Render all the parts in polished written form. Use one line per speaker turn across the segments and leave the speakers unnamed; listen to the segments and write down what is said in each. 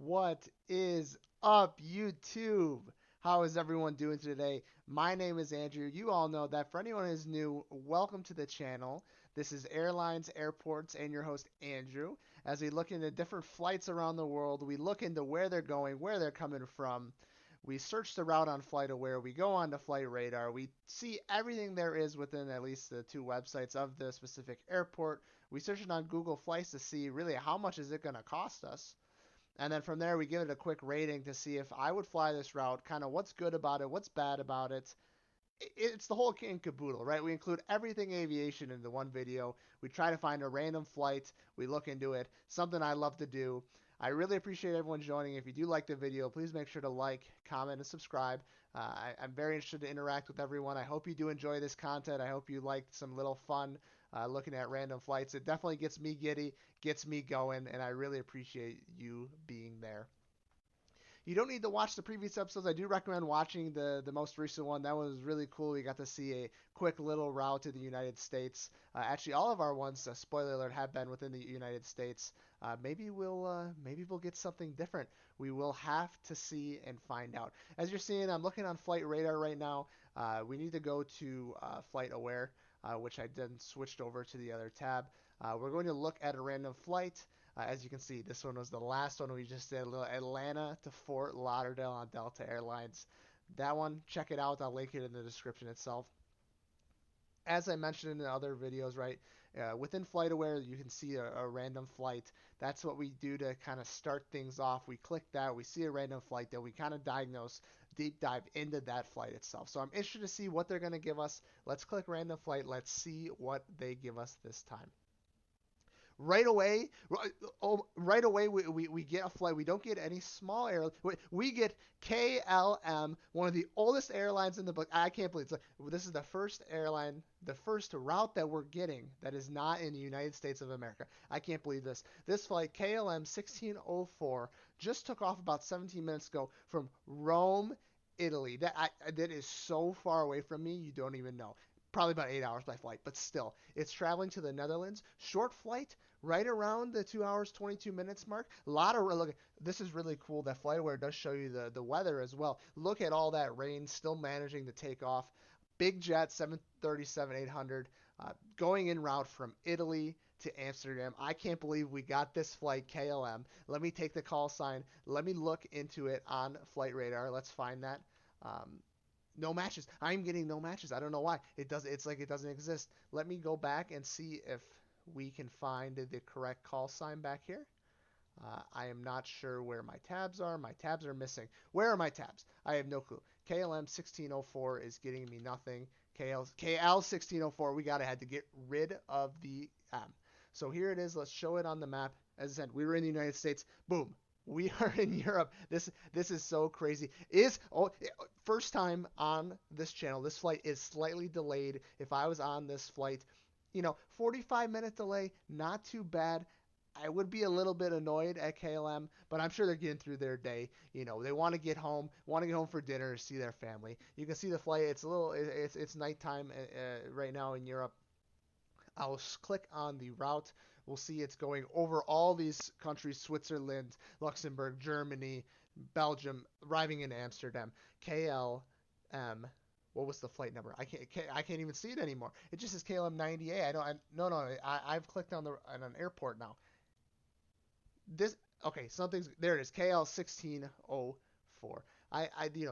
What is up, YouTube? How is everyone doing today? My name is Andrew. You all know that. For anyone who's new, welcome to the channel. This is Airlines, Airports, and your host, Andrew. As we look into different flights around the world, we look into where they're going, where they're coming from. We search the route on FlightAware. We go on to Flight Radar. We see everything there is within at least the two websites of the specific airport. We search it on Google Flights to see really how much is it going to cost us. And then from there, we give it a quick rating to see if I would fly this route, kind of what's good about it, what's bad about it. It's the whole kit and caboodle, right? We include everything aviation into one video. We try to find a random flight. We look into it. Something I love to do. I really appreciate everyone joining. If you do like the video, please make sure to like, comment, and subscribe. I'm very interested to interact with everyone. I hope you do enjoy this content. I hope you liked some little fun looking at random flights. It definitely gets me giddy, gets me going, and I really appreciate you being there. You don't need to watch the previous episodes. I do recommend watching the most recent one. That one was really cool. We got to see a quick little route to the United States. Actually, all of our ones, spoiler alert, have been within the United States. Maybe we'll get something different. We will have to see and find out. As you're seeing, I'm looking on Flight Radar right now. We need to go to Flight Aware, which I then switched over to the other tab. We're going to look at a random flight. As you can see, this one was the last one we just did, a little Atlanta to Fort Lauderdale on Delta Airlines. That one, check it out. I'll link it in the description itself. As I mentioned in the other videos, right, within FlightAware, you can see a random flight. That's what we do to kind of start things off. We click that, we see a random flight, then we kind of diagnose, deep dive into that flight itself. So I'm interested to see what they're going to give us. Let's click random flight. Let's see what they give us this time. Right away we get a flight. We don't get any small air. We get KLM, one of the oldest airlines in the book. I can't believe it's like, this is the first airline, the first route that we're getting that is not in the United States of America. I can't believe this. This flight, KLM 1604, just took off about 17 minutes ago from Rome, Italy. That is so far away from me, you don't even know. Probably about 8 hours by flight, but still, it's traveling to the Netherlands. Short flight, right around the 2 hours 22 minutes mark. A lot of look. This is really cool. That FlightAware does show you the weather as well. Look at all that rain, still managing to take off. Big jet 737-800, going in route from Italy to Amsterdam. I can't believe we got this flight KLM. Let me take the call sign. Let me look into it on Flight Radar. Let's find that. No matches. I'm getting no matches. I don't know why. It does. It's like it doesn't exist. Let me go back and see if we can find the correct call sign back here. I am not sure where my tabs are. My tabs are missing. Where are my tabs? I have no clue. KLM 1604 is getting me nothing. KL 1604. We gotta had to get rid of the M. So here it is. Let's show it on the map. As I said, we were in the United States. Boom. We are in Europe. This is so crazy. First time on this channel. This flight is slightly delayed. If I was on this flight, 45-minute delay, not too bad. I would be a little bit annoyed at KLM, but I'm sure they're getting through their day. They want to get home for dinner, see their family. You can see the flight. It's nighttime right now in Europe. I'll click on the route. We'll see it's going over all these countries: Switzerland, Luxembourg, Germany, Belgium, arriving in Amsterdam. KLM. What was the flight number? I can't even see it anymore. It just says KLM 90A. I don't. No. I've clicked on an airport now. This okay. Something's there. It is KL 1604.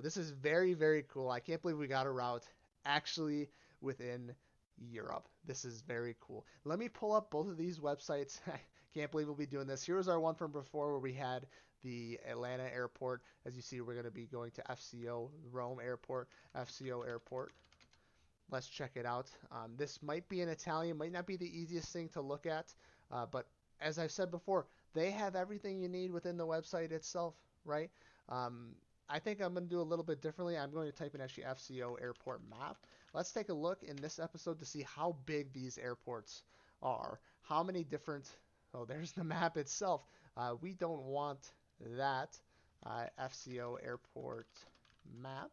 This is very very cool. I can't believe we got a route actually within Europe. This is very cool. Let me pull up both of these websites. I can't believe we'll be doing this. Here's our one from before where we had the Atlanta airport. As you see, we're going to be going to FCO Rome Airport, FCO Airport. Let's check it out. This might be in Italian, might not be the easiest thing to look at, but as I've said before, they have everything you need within the website itself, right? Um, I think I'm going to do a little bit differently. I'm going to type in actually FCO airport map. Let's take a look in this episode to see how big these airports are. How many different, oh, there's the map itself. We don't want that. FCO airport map.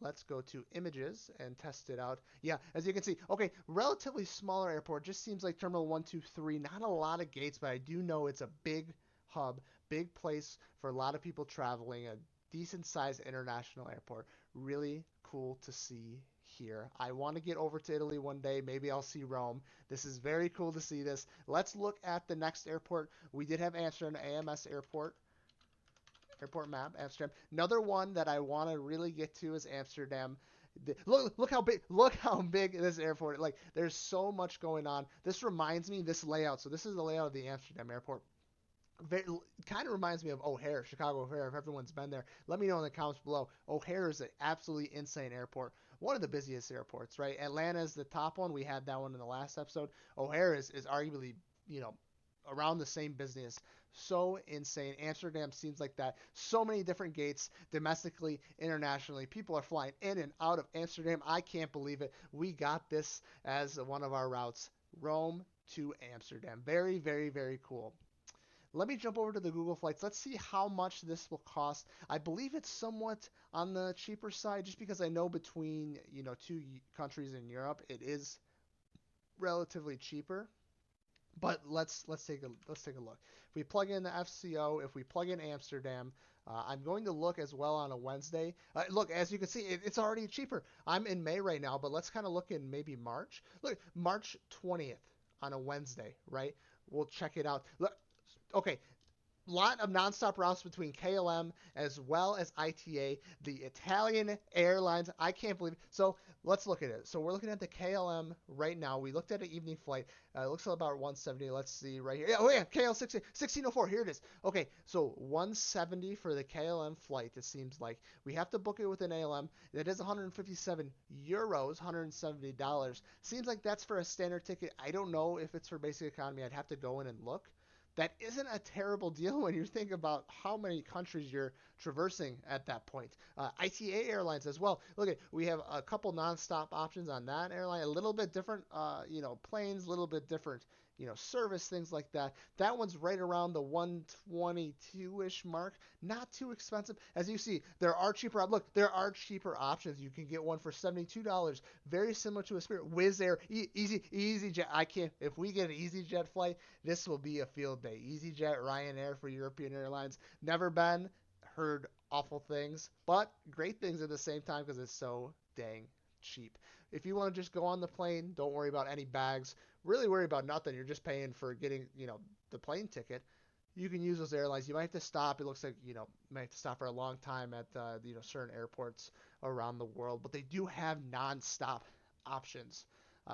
Let's go to images and test it out. Yeah, as you can see, okay, relatively smaller airport. Just seems like Terminal 1, 2, 3. Not a lot of gates, but I do know it's a big hub. big place for a lot of people traveling, a decent sized international airport. Really cool to see here. I want to get over to Italy one day. Maybe I'll see Rome. This is very cool to see this. Let's look at the next airport. We did have Amsterdam AMS Airport. Airport map, Amsterdam. Another one that I want to really get to is Amsterdam. Look how big, look how big this airport. Like there's so much going on. This reminds me this layout. So this is the layout of the Amsterdam airport. Very, kind of reminds me of O'Hare, Chicago O'Hare. If everyone's been there, let me know in the comments below. O'Hare is an absolutely insane airport. One of the busiest airports, right? Atlanta is the top one. We had that one in the last episode. O'Hare is arguably, you know, around the same business. So insane. Amsterdam seems like that. So many different gates domestically, internationally. People are flying in and out of Amsterdam. I can't believe it. We got this as one of our routes. Rome to Amsterdam. Very, very, very cool. Let me jump over to the Google Flights. Let's see how much this will cost. I believe it's somewhat on the cheaper side just because I know between, you know, two countries in Europe, it is relatively cheaper. But let's take a look. If we plug in the FCO, if we plug in Amsterdam, I'm going to look as well on a Wednesday. Look, as you can see, it's already cheaper. I'm in May right now, but let's kind of look in maybe March. Look, March 20th on a Wednesday, right? We'll check it out. Look, okay, lot of nonstop routes between KLM as well as ITA, the Italian airlines. I can't believe it. So let's look at it. So we're looking at the KLM right now. We looked at an evening flight. It looks about 170. Let's see right here. Yeah, oh yeah, KL 1604. Here it is. Okay, so 170 for the KLM flight. It seems like we have to book it with an ALM. That is 157 euros, $170. Seems like that's for a standard ticket. I don't know if it's for basic economy. I'd have to go in and look. That isn't a terrible deal when you think about how many countries you're traversing at that point. ITA Airlines as well. Look at, we have a couple nonstop options on that airline. A little bit different, planes, a little bit different, service, things like that. That one's right around the 122-ish mark. Not too expensive. As you see, there are cheaper. Look, there are cheaper options. You can get one for $72. Very similar to a Spirit. Wizz Air, EasyJet. I can't. If we get an EasyJet flight, this will be a field day. EasyJet, Ryanair for European Airlines. Never been. Heard awful things, but great things at the same time because it's so dang cheap. If you want to just go on the plane, don't worry about any bags. Really worry about nothing. You're just paying for getting, the plane ticket. You can use those airlines. You might have to stop. It looks like, might have to stop for a long time at, certain airports around the world. But they do have non-stop options,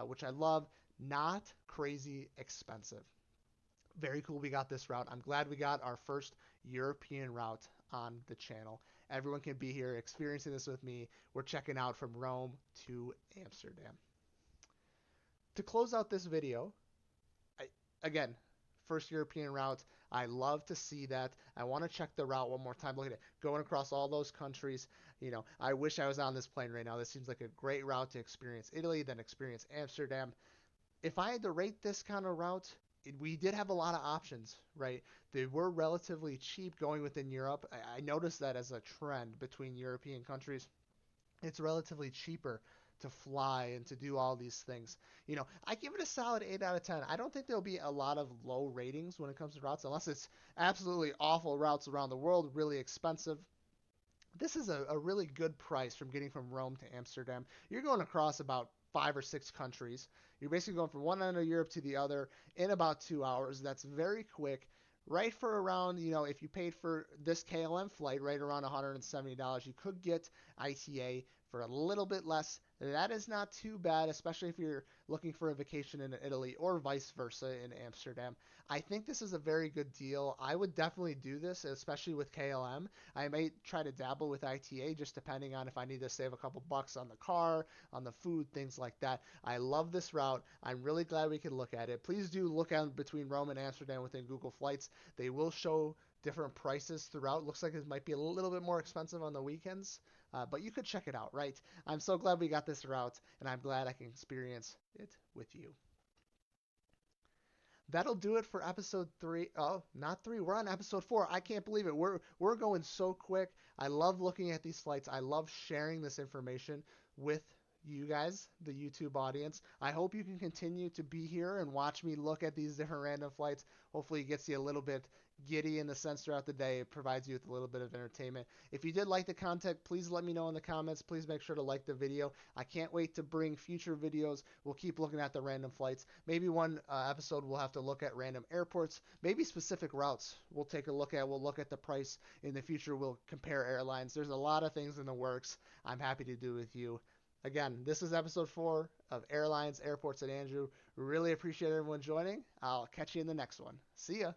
which I love. Not crazy expensive. Very cool we got this route. I'm glad we got our first European route on the channel. Everyone can be here experiencing this with me. We're checking out from Rome to Amsterdam. To close out this video, again, first European route. I love to see that. I want to check the route one more time. Look at it. Going across all those countries. I wish I was on this plane right now. This seems like a great route to experience Italy, then experience Amsterdam. If I had to rate this kind of route, we did have a lot of options, right? They were relatively cheap going within Europe. I noticed that as a trend between European countries. It's relatively cheaper to fly and to do all these things. I give it a solid 8 out of 10. I don't think there'll be a lot of low ratings when it comes to routes, unless it's absolutely awful routes around the world, really expensive. This is a really good price from getting from Rome to Amsterdam. You're going across about 5 or 6 countries. You're basically going from one end of Europe to the other in about 2 hours. That's very quick. Right for around, if you paid for this KLM flight, right around $170, you could get ITA for a little bit less. That is not too bad, especially if you're looking for a vacation in Italy or vice versa in Amsterdam. I think this is a very good deal. I would definitely do this, especially with KLM. I may try to dabble with ITA just depending on if I need to save a couple bucks on the car, on the food, things like that. I love this route. I'm really glad we can look at it. Please do look at between Rome and Amsterdam within Google Flights. They will show different prices throughout. Looks like it might be a little bit more expensive on the weekends, but you could check it out, right? I'm so glad we got this route, and I'm glad I can experience it with you. That'll do it for episode 3. Oh, not 3. We're on episode 4. I can't believe it. We're going so quick. I love looking at these flights. I love sharing this information with you guys, the YouTube audience. I hope you can continue to be here and watch me look at these different random flights. Hopefully, it gets you a little bit giddy in the sense throughout the day. It provides you with a little bit of entertainment. If you did like the content, please let me know in the comments. Please make sure to like the video. I can't wait to bring future videos. We'll keep looking at the random flights. Maybe one episode we'll have to look at random airports, maybe specific routes we'll take a look at. We'll look at the price. In the future, we'll compare airlines. There's a lot of things in the works I'm happy to do with you. Again, this is episode 4 of Airlines, Airports, and Andrew. Really appreciate everyone joining. I'll catch you in the next one. See ya.